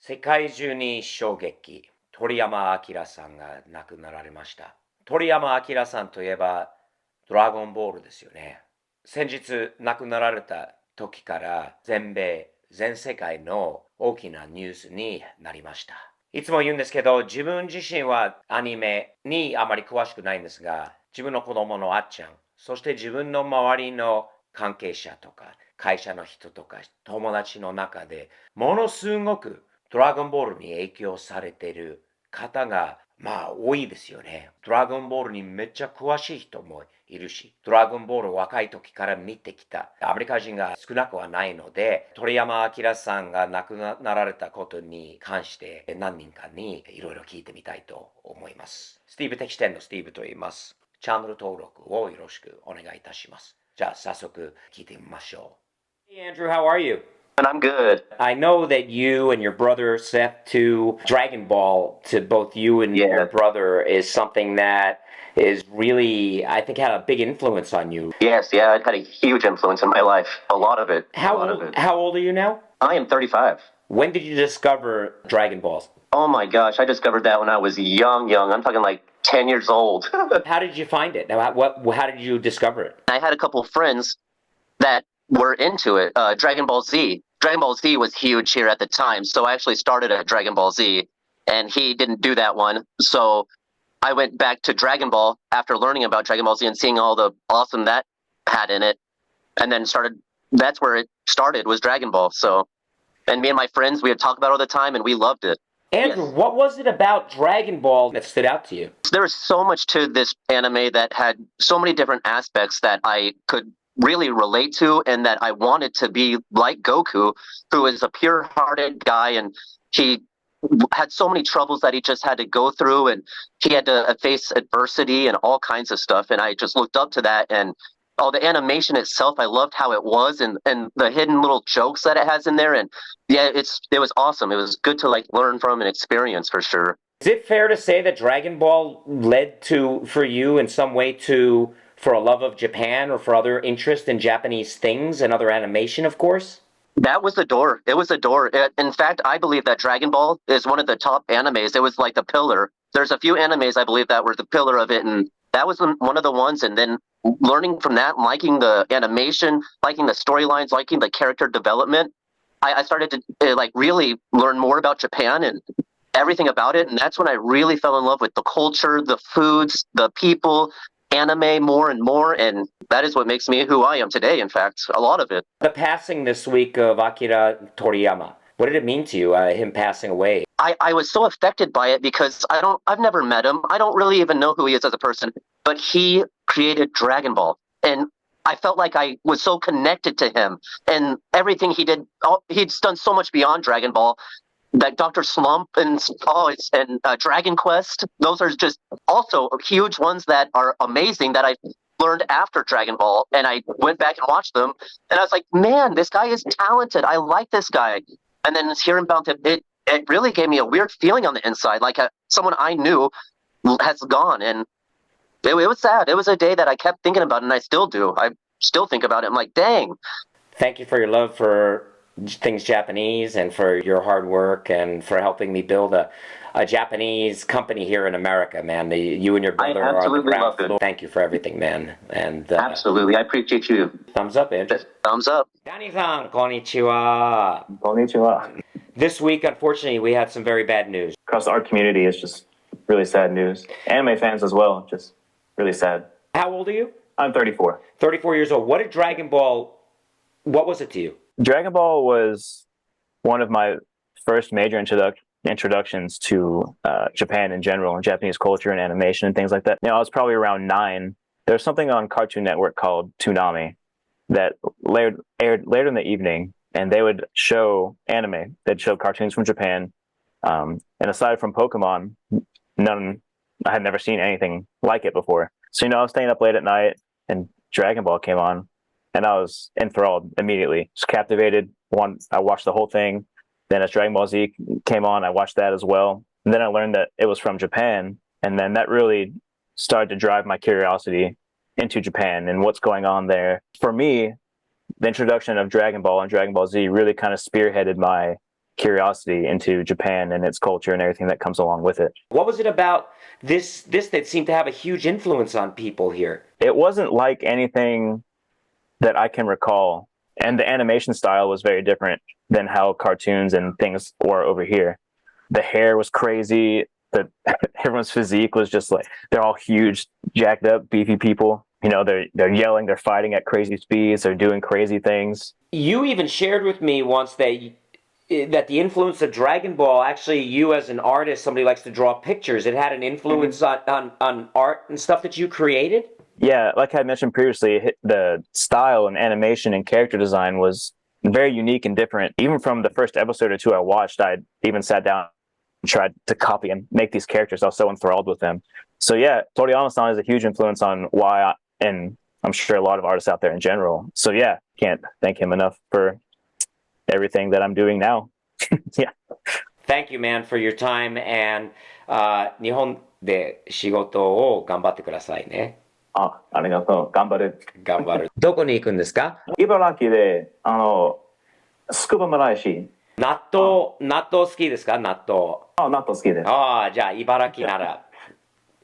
世界中に衝撃。鳥山明さんが亡くなられました。鳥山明さんといえば、ドラゴンボールですよね。先日亡くなられた時から全米、全世界の大きなニュースになりました。いつも言うんですけど、自分自身はアニメにあまり詳しくないんですが、自分の子供のあっちゃん、そして自分の周りの関係者とか、会社の人とか、友達の中で、ものすごくドラゴンボールに影響されている方が多いですよね。ドラゴンボールにめっちゃ詳しい人もいるし、ドラゴンボールを若い時から見てきたアメリカ人が少なくはないので、鳥山明さんが亡くなられたことに関して何人かにいろいろ聞いてみたいと思います。スティーブ的視点のスティーブと言います。チャンネル登録をよろしくお願いいたします。じゃあ早速聞いてみましょう。Hey Andrew, how are you? And I'm good. I know that you and your brother Seth to Dragon Ball to both you and your brother is something that is really, I think, had a big influence on you. Yes, yeah, it had a huge influence in my life. A lot of it. How old are you now? I am 35. When did you discover Dragon Balls? Oh my gosh, I discovered that when I was young. I'm talking like 10 years old. How did you find it? How did you discover it? I had a couple of friends that were into it. Dragon Ball Z. Dragon Ball Z was huge here at the time, so I actually started at Dragon Ball Z, and he didn't do that one. So I went back to Dragon Ball after learning about Dragon Ball Z and seeing all the awesome that had in it, and then that's where it started, was Dragon Ball. So, and me and my friends, we would talk about it all the time, and we loved it. Andrew, what was it about Dragon Ball that stood out to you? There was so much to this anime that had so many different aspects that I could really relate to, and that I wanted to be like Goku, who is a pure-hearted guy, and he had so many troubles that he just had to go through, and he had to face adversity and all kinds of stuff, and I just looked up to that. And the animation itself, I loved how it was, and the hidden little jokes that it has in there. And yeah, it was awesome. It was good to learn from and experience, for sure. Is it fair to say that Dragon Ball led to, for you in some way, for a love of Japan or for other interest in Japanese things and other animation, of course? That was the door. It was the door. In fact, I believe that Dragon Ball is one of the top animes. It was like the pillar. There's a few animes I believe that were the pillar of it, and that was one of the ones. And then learning from that, liking the animation, liking the storylines, liking the character development, I started to really learn more about Japan and everything about it. And that's when I really fell in love with the culture, the foods, the people, anime more and more, and that is what makes me who I am today. In fact, a lot of it. The passing this week of Akira Toriyama, what did it mean to you, him passing away? I was so affected by it because I've never met him. I don't really even know who he is as a person, but he created Dragon Ball, and I felt like I was so connected to him and everything he did. He's done so much beyond Dragon Ball. That Dr. Slump and Dragon Quest, those are just also huge ones that are amazing that I learned after Dragon Ball, and I went back and watched them, and I was like, man, this guy is talented. I like this guy. And then hearing about him, it really gave me a weird feeling on the inside, like someone I knew has gone, and it was sad. It was a day that I kept thinking about, and I still do. I still think about it. I'm like, dang. Thank you for your love for things Japanese and for your hard work and for helping me build a Japanese company here in America, man. You and your brother are on the ground floor. Thank you for everything, man. And absolutely, I appreciate you. Thumbs up, Andrew. Thumbs up. Danny-san, konnichiwa. Konnichiwa. This week, unfortunately, we had some very bad news. Across the art community, it's just really sad news. Anime fans as well, just really sad. How old are you? I'm 34. 34 years old. What did Dragon Ball, what was it to you? Dragon Ball was one of my first major introductions to Japan in general, and Japanese culture and animation and things like that. I was probably around 9. There was something on Cartoon Network called Toonami that aired later in the evening, and they would show anime. They'd show cartoons from Japan. And aside from Pokemon, I had never seen anything like it before. So, I was staying up late at night, and Dragon Ball came on. And I was enthralled immediately, just captivated. I watched the whole thing. Then as Dragon Ball Z came on, I watched that as well. And then I learned that it was from Japan. And then that really started to drive my curiosity into Japan and what's going on there. For me, the introduction of Dragon Ball and Dragon Ball Z really kind of spearheaded my curiosity into Japan and its culture and everything that comes along with it. What was it about this that seemed to have a huge influence on people here? It wasn't like anything that I can recall, and the animation style was very different than how cartoons and things were over here. The hair was crazy. Everyone's physique was just like, they're all huge, jacked up, beefy people. You know, they're yelling, they're fighting at crazy speeds, they're doing crazy things. You even shared with me once that the influence of Dragon Ball, actually, you as an artist, somebody likes to draw pictures, it had an influence on art and stuff that you created? Yeah, like I mentioned previously, the style and animation and character design was very unique and different. Even from the first episode or two I watched, I even sat down and tried to copy and make these characters. I was so enthralled with them. So yeah, Toriyama-san is a huge influence on why, and I'm sure a lot of artists out there in general. So yeah, can't thank him enough for everything that I'm doing now. Yeah. Thank you, man, for your time, and 日本で仕事を頑張ってくださいね。ありがとう。頑張る。頑張る。どこに行くんですか？茨城で、スクーバ村石。納豆好きですか？納豆。納豆好きです。じゃあ茨城なら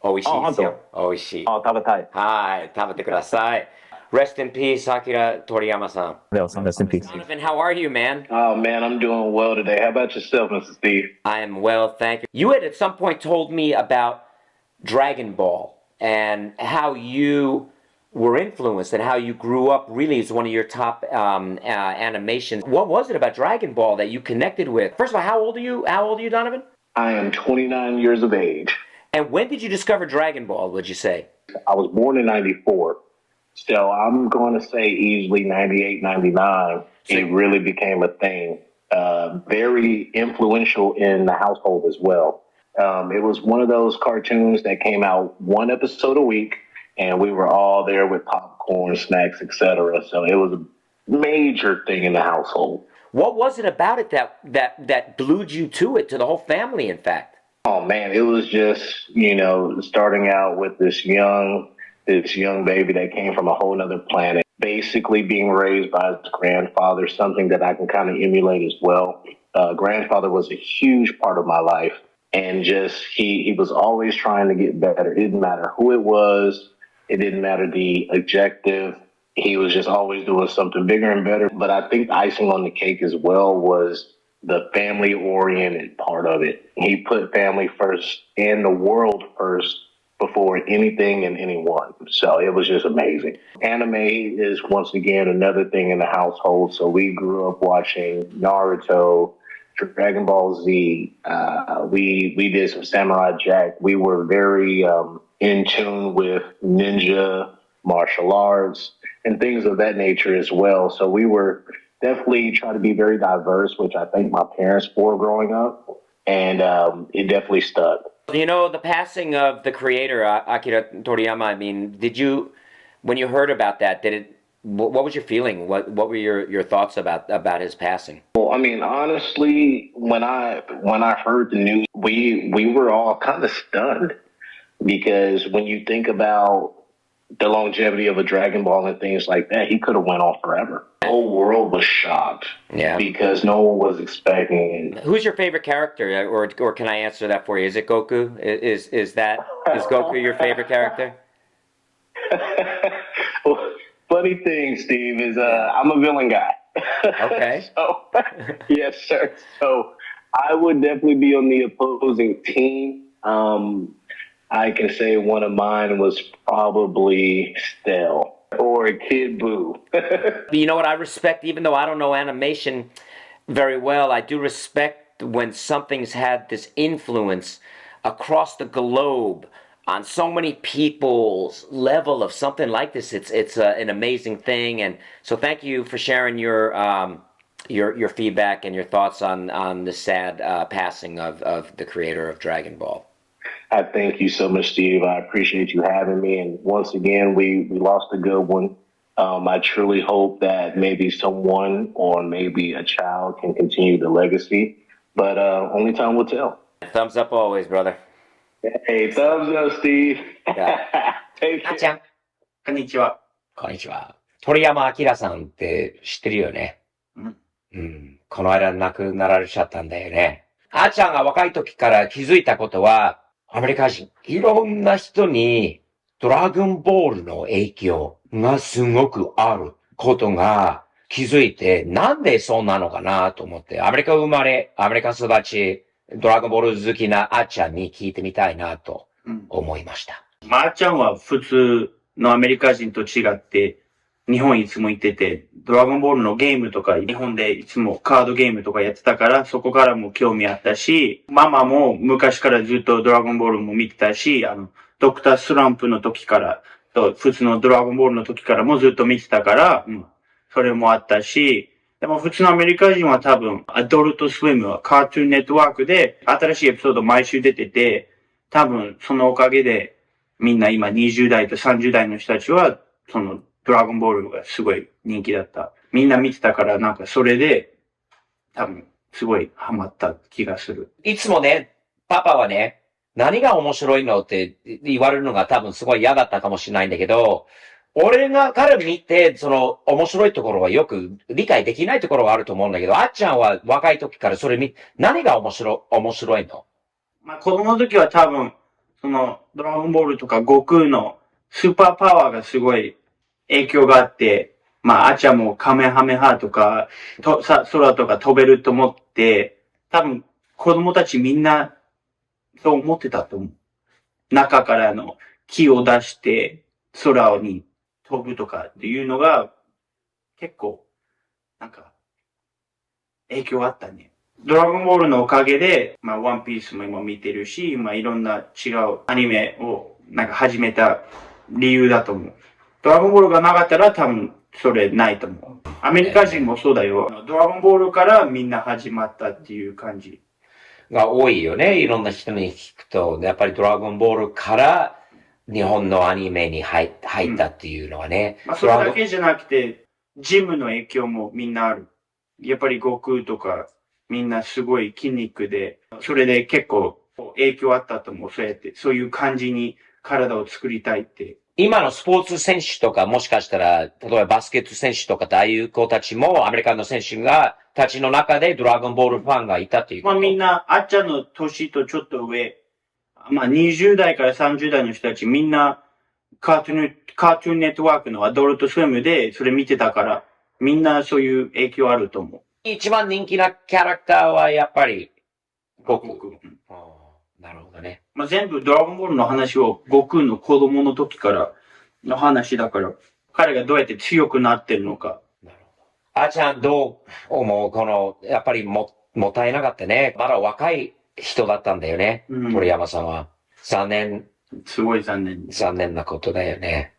美味しいですよ。美味しい。食べたい。はい、食べてください。Rest in peace, Akira Toriyama-san. Rest in peace. Donovan, how are you, man? Oh, man, I'm doing well today. How about yourself, Mr. Steve? I am well, thank you. You had at some point told me about Dragon Ball and how you were influenced and how you grew up really as one of your top animations. What was it about Dragon Ball that you connected with? First of all, how old are you? How old are you, Donovan? I am 29 years of age. And when did you discover Dragon Ball, would you say? I was born in 94. So I'm going to say easily 98, 99. It really became a thing. Very influential in the household as well. It was one of those cartoons that came out one episode a week, and we were all there with popcorn, snacks, etc. So it was a major thing in the household. What was it about it that glued you to it, to the whole family, in fact? Oh, man, it was just, starting out with this young baby that came from a whole other planet, basically being raised by his grandfather, something that I can kind of emulate as well. Grandfather was a huge part of my life, and just he was always trying to get better. It didn't matter who it was. It didn't matter the objective. He was just always doing something bigger and better. But I think the icing on the cake as well was the family-oriented part of it. He put family first and the world first before anything and anyone. So it was just amazing. Anime is once again another thing in the household. So we grew up watching Naruto, Dragon Ball Z. We did some Samurai Jack. We were very in tune with ninja, martial arts, and things of that nature as well. So we were definitely trying to be very diverse, which I thank my parents for growing up. And it definitely stuck. The passing of the creator, Akira Toriyama, I mean, when you heard about that, what was your feeling? What were your thoughts about his passing? Well, I mean, honestly, when I heard the news, we were all kind of stunned, because when you think about the longevity of a Dragon Ball and things like that, he could have went on forever. The whole world was shocked. Yeah. Because no one was expecting it. Who's your favorite character, or can I answer that for you? Is it Goku? Is Goku your favorite character? Well, funny thing, Steve, is I'm a villain guy. Okay. So, yes, sir. So I would definitely be on the opposing team. I can say one of mine was probably Stell or Kid Buu. You know what I respect, even though I don't know animation very well, I do respect when something's had this influence across the globe on so many people's level of something like this. It's an amazing thing, and so thank you for sharing your feedback and your thoughts on the sad passing of the creator of Dragon Ball. I thank you so much, Steve. I appreciate you having me. And once again, we lost a good one. I truly hope that maybe someone or maybe a child can continue the legacy. But only time will tell. Thumbs up always, brother. Hey, thumbs up, Steve. Yeah. Take あっちゃ care. ん、こんにちは。こんにちは。鳥山明さんって知ってるよね。うん。この間亡くなられちゃったんだよね。あーちゃんが若い時から気づいたことは、アメリカ人、いろんな人にドラゴンボールの影響がすごくあることが気づいて、なんでそうなのかなと思って、アメリカ生まれ、アメリカ育ち、ドラゴンボール好きなあっちゃんに聞いてみたいなと思いました。まーちゃんは普通のアメリカ人と違って、日本いつも行ってて、ドラゴンボールのゲームとか、日本でいつもカードゲームとかやってたから、そこからも興味あったし、ママも昔からずっとドラゴンボールも見てたし、ドクタースランプの時から、普通のドラゴンボールの時からもずっと見てたから、それもあったし、でも普通のアメリカ人は多分、アドルトスイムはカートゥーンネットワークで新しいエピソード毎週出てて、多分そのおかげでみんな今20代と30代の人たちは、そのドラゴンボールがすごい人気だった。みんな見てたからなんかそれで多分すごいハマった気がする。いつもね、パパはね、何が面白いのって言われるのが多分すごい嫌だったかもしれないんだけど、俺が彼見て、その面白いところはよく理解できないところがあると思うんだけど、あっちゃんは若い時からそれ何が面白いの？まあ子供の時は多分、そのドラゴンボールとか悟空のスーパーパワーがすごい影響があって、まああっちゃんもカメハメハとか、空とか飛べると思って、多分子供たちみんなそう思ってたと思う。中からの木を出して空に飛ぶとかっていうのが結構なんか影響あったね。ドラゴンボールのおかげで、まあワンピースも今見てるし、まあいろんな違うアニメをなんか始めた理由だと思う。ドラゴンボールがなかったら多分それないと思う。アメリカ人もそうだよ。ドラゴンボールからみんな始まったっていう感じ。が多いよね。いろんな人に聞くと、やっぱりドラゴンボールから日本のアニメに入ったっていうのはね。まあそれだけじゃなくて、ジムの影響もみんなある。やっぱり悟空とかみんなすごい筋肉で、それで結構影響あったと思う。そうやって、そういう感じに体を作りたいって。今のスポーツ選手とか、もしかしたら、例えばバスケット選手とかああいう子たちも、アメリカの選手たちの中でドラゴンボールファンがいたっていうこと。まあみんな、あっちゃんの年とちょっと上、まあ20代から30代の人たちみんな、カートゥーンネットワークのアドルトスイムでそれ見てたから、みんなそういう影響あると思う。一番人気なキャラクターはやっぱり、悟空。なるほどね。まあ、全部ドラゴンボールの話を悟空の子供の時からの話だから、彼がどうやって強くなってるのか。なるほど。あーちゃんどう思う？やっぱりもったいなかったね。まだ若い人だったんだよね。鳥山さんは。残念。すごい残念。残念なことだよね。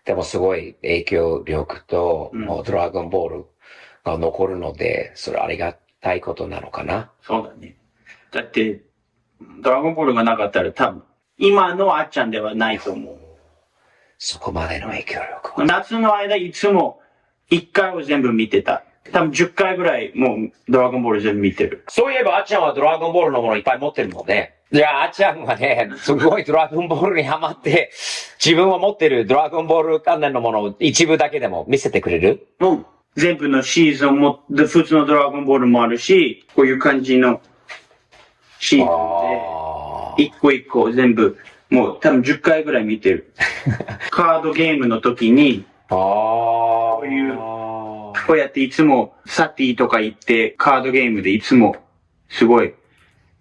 でもすごい影響力と、もうドラゴンボールが残るので、それありがたいことなのかな。そうだね。だって、ドラゴンボールがなかったら多分、今のあっちゃんではないと思う。そこまでの影響力は。夏の間いつも1回を全部見てた。多分10回ぐらいもうドラゴンボール全部見てる。そういえばあっちゃんはドラゴンボールのものいっぱい持ってるもんね。じゃああっちゃんはね、すごいドラゴンボールにハマって、自分は持ってるドラゴンボール関連のものを一部だけでも見せてくれる？全部のシーズンも、普通のドラゴンボールもあるし、こういう感じのシーズンで、一個一個全部、もう多分10回ぐらい見てる。カードゲームの時に、こうやっていつもサティとか行ってカードゲームでいつもすごい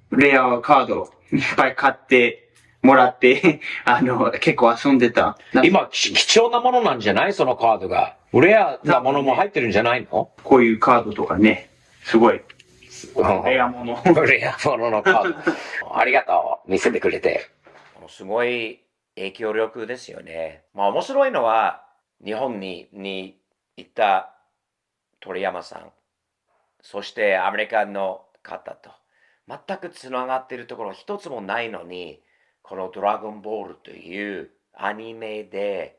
レアカードいっぱい買ってもらって結構遊んでた。今貴重なものなんじゃない？そのカードが。レアなものも入ってるんじゃないの？こういうカードとかね、すごいレアもの。レアもののカード。ありがとう。見せてくれて。すごい影響力ですよね。まあ面白いのは、日本に行った鳥山さん、そしてアメリカの方と、全くつながっているところ一つもないのに、このドラゴンボールというアニメで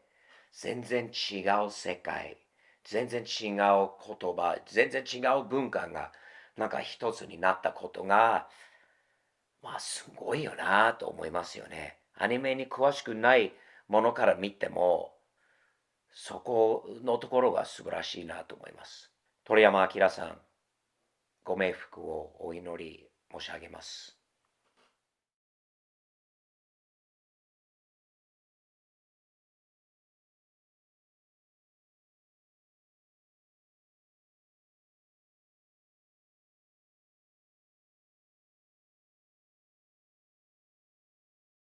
全然違う世界、全然違う言葉、全然違う文化がなんか一つになったことが、まあすごいよなと思いますよね。アニメに詳しくないものから見ても、そこのところが素晴らしいなと思います。鳥山明さん、ご冥福をお祈り申し上げます。